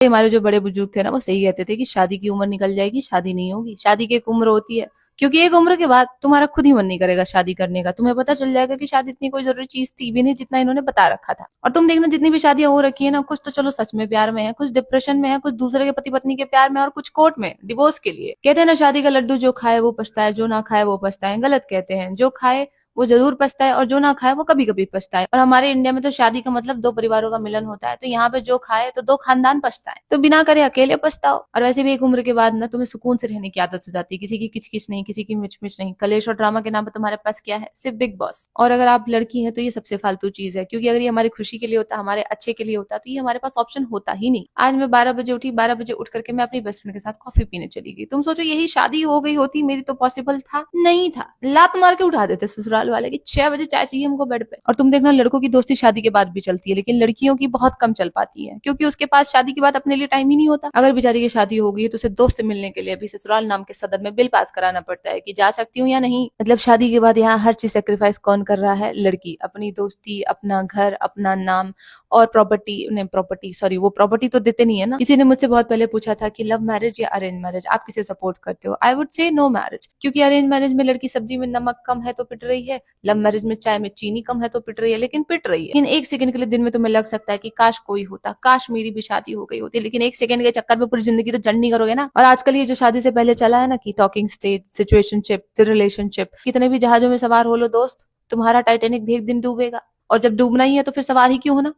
हमारे जो बड़े बुजुर्ग थे ना वो सही कहते थे कि शादी की उम्र निकल जाएगी, शादी नहीं होगी। शादी की एक उम्र होती है, क्योंकि एक उम्र के बाद तुम्हारा खुद ही मन नहीं करेगा शादी करने का। तुम्हें पता चल जाएगा कि शादी इतनी कोई जरूरी चीज थी भी नहीं जितना इन्होंने बता रखा था। और तुम देखना जितनी भी शादियां हो रखी है ना, कुछ तो चलो सच में प्यार में है, कुछ डिप्रेशन में है, कुछ दूसरे के पति पत्नी के प्यार में, और कुछ कोर्ट में डिवोर्स के लिए। कहते हैं ना, शादी का लड्डू जो खाए वो पछताए, जो ना खाए वो पछताए। गलत कहते हैं, जो खाए वो जरूर पछताए और जो ना खाए वो कभी कभी पछताए। और हमारे इंडिया में तो शादी का मतलब दो परिवारों का मिलन होता है, तो यहाँ पे जो खाए तो दो खानदान पछताए। तो बिना करे अकेले पछताओ। और वैसे भी एक उम्र के बाद ना तुम्हें सुकून से रहने की आदत हो जाती है, किसी की किचकिच नहीं, किसी की मिचमिच नहीं। कलेश और ड्रामा के नाम पे तुम्हारे पास क्या है? सिर्फ बिग बॉस। और अगर आप लड़की हैं तो ये सबसे फालतू चीज है, क्योंकि अगर ये हमारी खुशी के लिए होता, हमारे अच्छे के लिए होता, तो ये हमारे पास ऑप्शन होता ही नहीं। आज मैं 12 बजे उठी, 12 बजे उठ करके मैं अपनी बेस्ट फ्रेंड के साथ कॉफी पीने चली गई। तुम सोचो यही शादी हो गई होती मेरी तो पॉसिबल था? नहीं था। लात मार के उठा देते ससुराल वाले की 6 बजे चाय चाहिए हमको बेड पे। और तुम देखना लड़कों की दोस्ती शादी के बाद भी चलती है, लेकिन लड़कियों की बहुत कम चल पाती है, क्योंकि उसके पास शादी के बाद अपने लिए टाइम ही नहीं होता। अगर बेचारी की शादी हो गई है तो उसे दोस्त से मिलने के लिए अभी ससुराल नाम के सदन में बिल पास कराना पड़ता है कि जा सकती हूँ या नहीं। मतलब शादी के बाद यहाँ हर चीज सेक्रीफाइस कौन कर रहा है? लड़की। अपनी दोस्ती, अपना घर, अपना नाम और प्रॉपर्टी। नहीं, प्रॉपर्टी सॉरी, वो प्रॉपर्टी तो देते नहीं है ना। किसी ने मुझसे बहुत पहले पूछा था कि लव मैरिज या अरेंज मैरिज आप किसे सपोर्ट करते हो? I would say no marriage, क्योंकि अरेंज मैरिज में लड़की सब्जी में नमक कम है तो पिट रही है, लव मैरिज में चाय में चीनी कम है तो पिट रही है, लेकिन पिट रही है। लेकिन एक सेकंड के लिए दिन में तुम्हें लग सकता है कि काश कोई होता, काश मेरी भी शादी हो गई होती, लेकिन एक सेकंड के चक्कर में पूरी जिंदगी तो जंड नहीं करोगे ना। और आजकल ये जो शादी से पहले चला है ना कि टॉकिंग स्टेज, सिचुएशनशिप, फिर रिलेशनशिप, कितने भी जहाजों में सवार हो लो दोस्त, तुम्हारा टाइटेनिक भी एक दिन डूबेगा। और जब डूबना ही है तो फिर सवार ही क्यों होना।